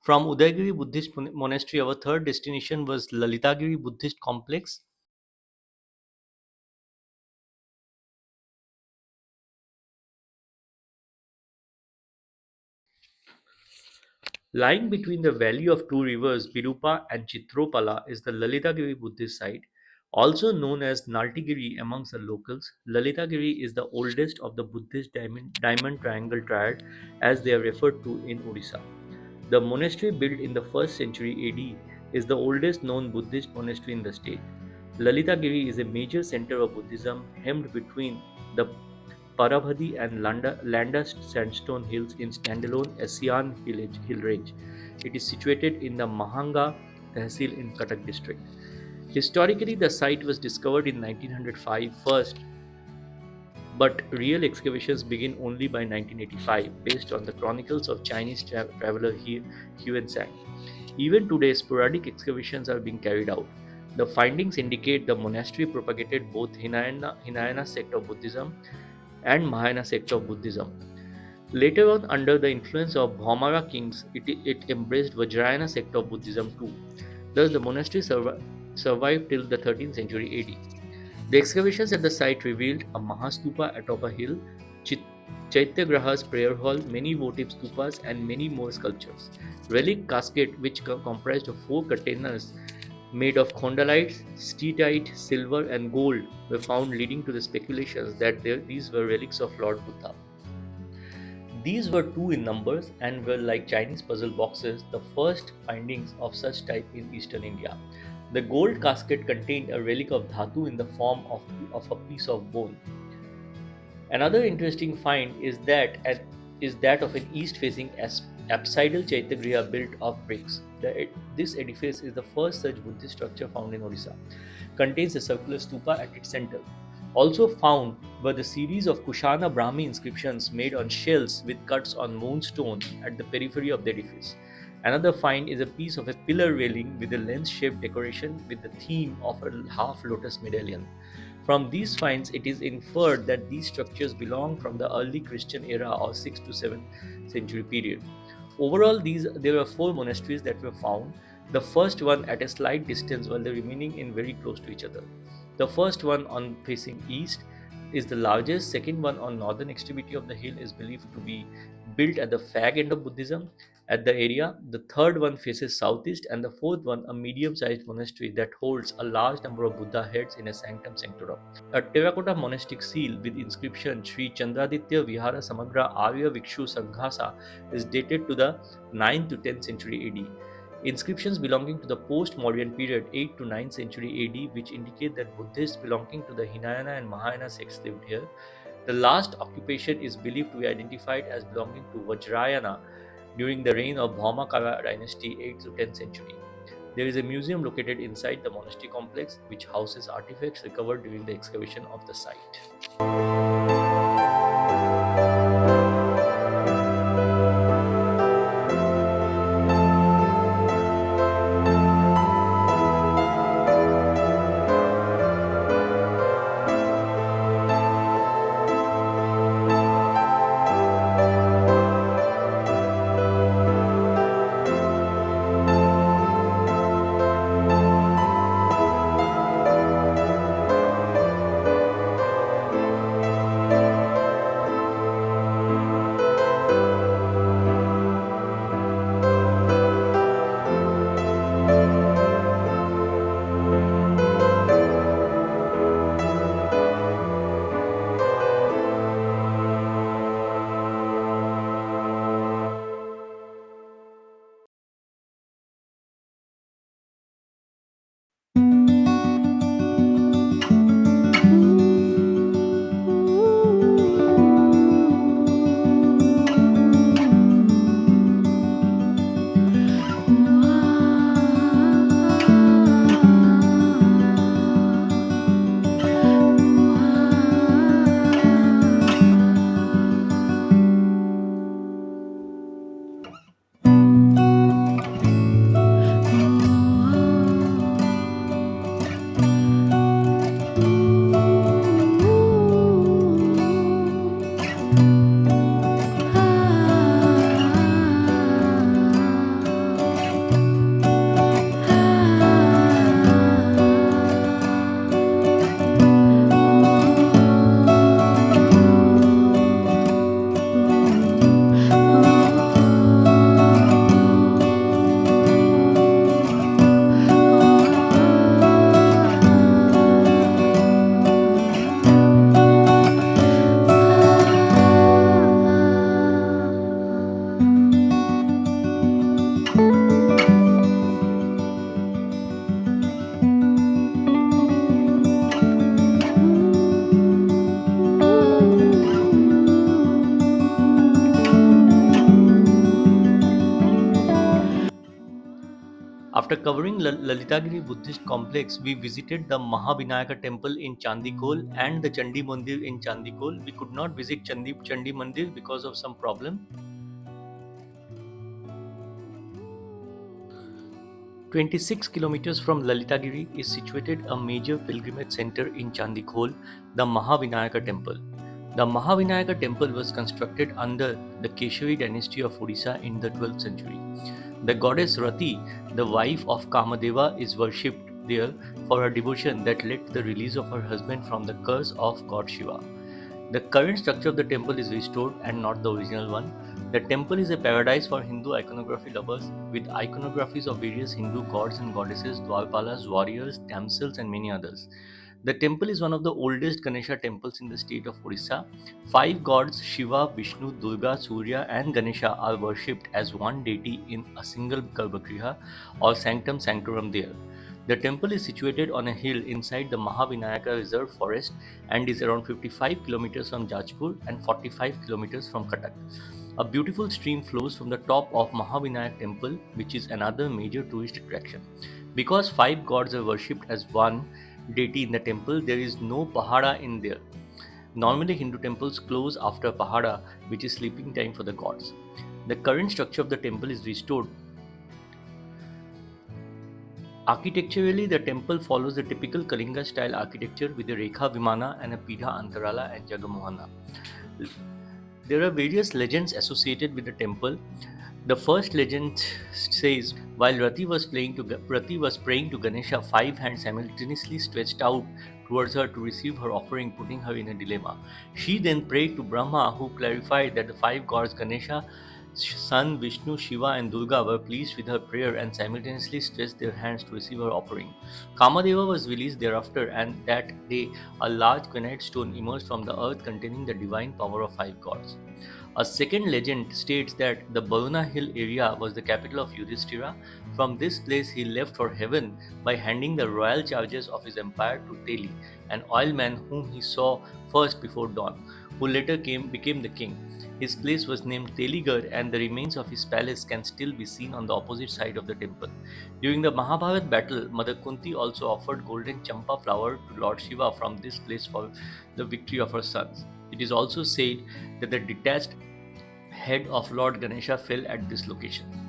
From Udaygiri Buddhist Monastery, our third destination was Lalitagiri Buddhist Complex. Lying between the valley of two rivers, Birupa and Chitropala, is the Lalitagiri Buddhist site, also known as Naltigiri amongst the locals. Lalitagiri is the oldest of the Buddhist diamond triangle triad, as they are referred to in Odisha. The monastery, built in the 1st century AD, is the oldest known Buddhist monastery in the state. Lalitagiri is a major center of Buddhism, hemmed between the Parabhadi and Landa sandstone hills in standalone ASEAN hill range. It is situated in the Mahanga Tehsil in Cuttack district. Historically, the site was discovered in 1905 first, but real excavations begin only by 1985 based on the chronicles of Chinese traveler Huan Sang. Even today, sporadic excavations are being carried out. The findings indicate the monastery propagated both Hinayana sect of Buddhism and Mahayana sect of Buddhism. Later on, under the influence of Bhaumara kings, it embraced Vajrayana sect of Buddhism too. Thus, the monastery survived till the 13th century AD. The excavations at the site revealed a Mahastupa atop a hill, Chaityagraha's prayer hall, many votive stupas, and many more sculptures. Relic casket, which comprised of 4 containers made of chondrite, steatite, silver, and gold, were found, leading to the speculations that these were relics of Lord Buddha. These were two in numbers and were like Chinese puzzle boxes, the first findings of such type in eastern India. The gold casket contained a relic of Dhatu in the form of a piece of bone. Another interesting find is that of an east-facing apsidal Chaitagriha built of bricks. This edifice is the first such Buddhist structure found in Odisha. Contains a circular stupa at its center. Also found were the series of Kushana Brahmi inscriptions made on shells with cuts on moonstone at the periphery of the edifice. Another find is a piece of a pillar railing with a lens-shaped decoration with the theme of a half lotus medallion. From these finds, it is inferred that these structures belong from the early Christian era or 6th to 7th century period. Overall, there were 4 monasteries that were found, the first one at a slight distance while the remaining in very close to each other. The first one on facing east is the largest, second one on northern extremity of the hill is believed to be built at the fag end of Buddhism at the area. The third one faces southeast, and the fourth one a medium-sized monastery that holds a large number of Buddha heads in a sanctum sanctorum. A terracotta monastic seal with inscription Sri Chandraditya Vihara Samagra Arya Vikshu Sanghasa is dated to the 9th to 10th century AD. Inscriptions belonging to the post-Mauryan period 8th to 9th century AD, which indicate that Buddhists belonging to the Hinayana and Mahayana sects lived here. The last occupation is believed to be identified as belonging to Vajrayana during the reign of Bhaumakara dynasty 8th to 10th century. There is a museum located inside the monastery complex which houses artifacts recovered during the excavation of the site. After covering Lalitagiri Buddhist complex, we visited the Mahavinayaka temple in Chandikhol and the Chandi Mandir in Chandikhol. We could not visit Chandi Mandir because of some problem. 26 kilometers from Lalitagiri is situated a major pilgrimage center in Chandikhol, the Mahavinayaka temple. The Mahavinayaka temple was constructed under the Keshavi dynasty of Odisha in the 12th century. The goddess Rati, the wife of Kamadeva, is worshipped there for her devotion that led to the release of her husband from the curse of god Shiva. The current structure of the temple is restored and not the original one. The temple is a paradise for Hindu iconography lovers, with iconographies of various Hindu gods and goddesses, Dwarpalas, warriors, damsels, and many others. The temple is one of the oldest Ganesha temples in the state of Odisha. Five gods Shiva, Vishnu, Durga, Surya, and Ganesha are worshipped as one deity in a single Garbhagriha or sanctum sanctorum there. The temple is situated on a hill inside the Mahavinayaka Reserve Forest and is around 55 kilometers from Jajpur and 45 kilometers from Cuttack. A beautiful stream flows from the top of Mahavinayak temple, which is another major tourist attraction. Because five gods are worshipped as one deity in the temple, there is no pahada in there. Normally, Hindu temples close after pahada, which is sleeping time for the gods. The current structure of the temple is restored. Architecturally, the temple follows the typical Kalinga style architecture with a Rekha Vimana and a Pidha Antarala and Jagamohana. There are various legends associated with the temple. The first legend says, while Rati was praying to Ganesha, five hands simultaneously stretched out towards her to receive her offering, putting her in a dilemma. She then prayed to Brahma, who clarified that the five gods Ganesha, Sun, Vishnu, Shiva, and Durga were pleased with her prayer and simultaneously stretched their hands to receive her offering. Kamadeva was released thereafter, and that day a large granite stone emerged from the earth containing the divine power of five gods. A second legend states that the Baruna Hill area was the capital of Yudhishthira. From this place he left for heaven by handing the royal charges of his empire to Teli, an oilman whom he saw first before dawn, who later became the king. His place was named Teligarh, and the remains of his palace can still be seen on the opposite side of the temple. During the Mahabharat battle, Mother Kunti also offered golden champa flower to Lord Shiva from this place for the victory of her sons. It is also said that the detached head of Lord Ganesha fell at this location.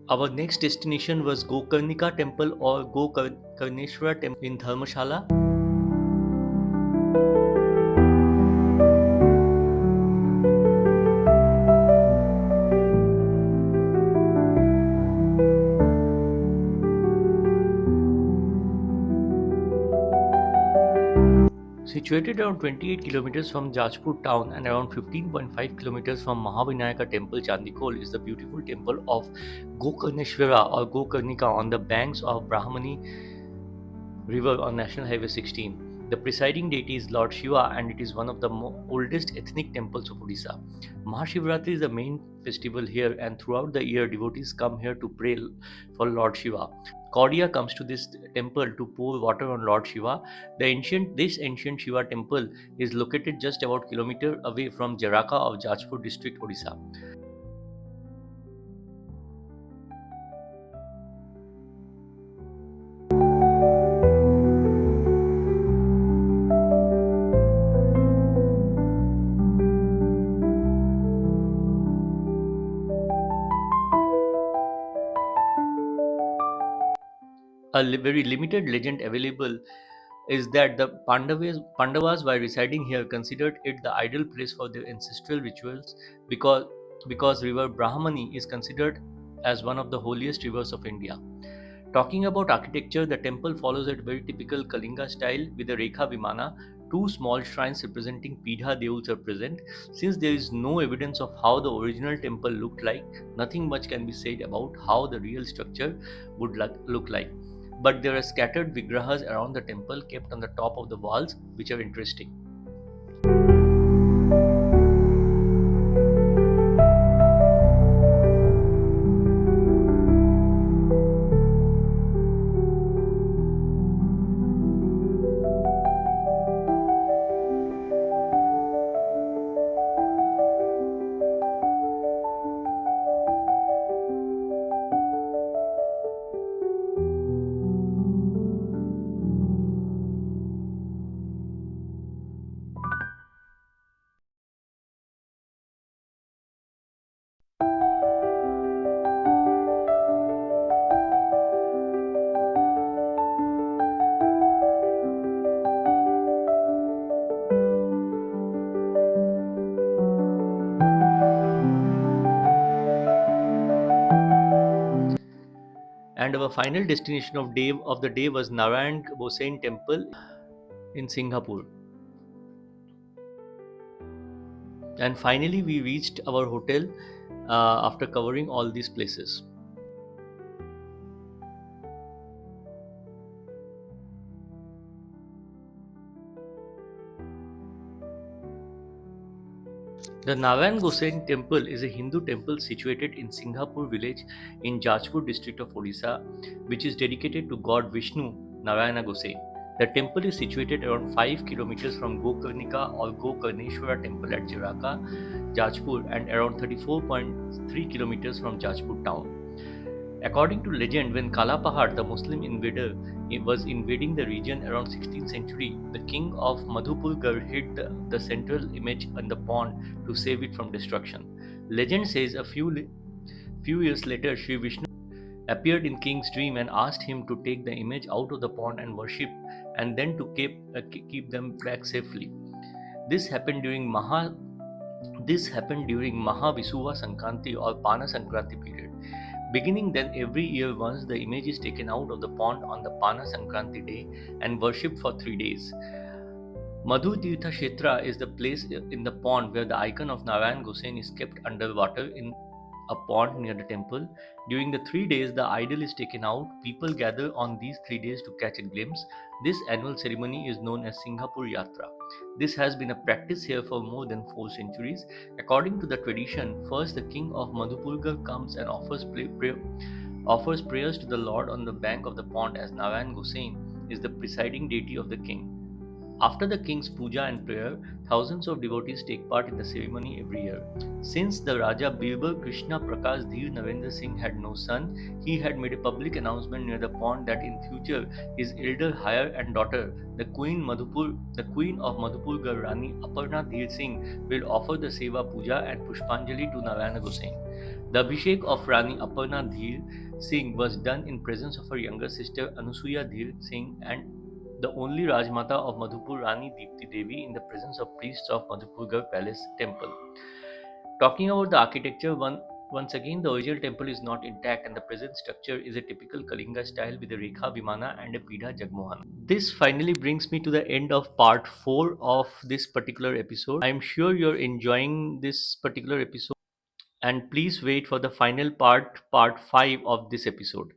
Our next destination was Gokarnika Temple or Gokarneshwara Temple in Dharmashala. Situated around 28 kilometers from Jajpur town and around 15.5 kilometers from Mahavinayaka temple Chandikhol is the beautiful temple of Gokarneshwara or Gokarnika on the banks of Brahmani river on National Highway 16. The presiding deity is Lord Shiva, and it is one of the oldest ethnic temples of Odisha. Mahashivratri is the main festival here, and throughout the year devotees come here to pray for Lord Shiva. Kaudiya comes to this temple to pour water on Lord Shiva. This ancient Shiva temple is located just about kilometer away from Jharaka of Jajpur district, Odisha. Very limited legend available is that the Pandavas, while residing here, considered it the ideal place for their ancestral rituals because, because river Brahmani is considered as one of the holiest rivers of India. Talking about architecture, the temple follows a very typical Kalinga style with a Rekha Vimana. Two small shrines representing Pidha Devas are present. Since there is no evidence of how the original temple looked like, nothing much can be said about how the real structure would look like. But there are scattered vigrahas around the temple kept on the top of the walls, which are interesting. And our final destination of the day was Narayan Gosain Temple in Singapore. And finally, we reached our hotel after covering all these places. The Narayan Gosain Temple is a Hindu temple situated in Singhapur village in Jajpur district of Odisha, which is dedicated to God Vishnu Narayana Gosain. The temple is situated around 5 kilometers from Gokarnika or GokarneshwaraTemple at Jharaka, Jajpur, and around 34.3 kilometers from Jajpur town. According to legend, when Kalapahar, the Muslim invader, was invading the region around 16th century, the king of Madhupurgarh hid the central image in the pond to save it from destruction. Legend says few years later, Sri Vishnu appeared in king's dream and asked him to take the image out of the pond and worship, and then to keep them back safely. This happened during Mahavisuva Sankranti or Pana Sankranti period. Beginning then, every year once the image is taken out of the pond on the Pana Sankranti day and worshipped for 3 days. Madhu Tirtha Kshetra is the place in the pond where the icon of Narayan Gosain is kept underwater in a pond near the temple. During the 3 days the idol is taken out, people gather on these 3 days to catch a glimpse. This annual ceremony is known as Singhapur Yatra. This has been a practice here for more than 4 centuries. According to the tradition, first the king of Madhupurgarh comes and offers prayers to the Lord on the bank of the pond, as Narayan Gosain is the presiding deity of the king. After the king's puja and prayer, thousands of devotees take part in the ceremony every year. Since the Raja Birbal Krishna Prakash Dhir Narendra Singh had no son, he had made a public announcement near the pond that in future his elder heir and daughter, the Queen of Madhupur Rani Aparna Dhir Singh, will offer the Seva Puja and Pushpanjali to Narayana Gosain. The Abhishek of Rani Aparna Dhir Singh was done in presence of her younger sister Anusuya Dhir Singh and the only Rajmata of Madhupur, Rani Deepti Devi, in the presence of priests of Madhupurgarh Palace Temple. Talking about the architecture, once again, the original temple is not intact, and the present structure is a typical Kalinga style with a Rekha Vimana and a Pidha Jagmohan. This finally brings me to the end of part 4 of this particular episode. I am sure you're enjoying this particular episode, and please wait for the final part, part 5 of this episode.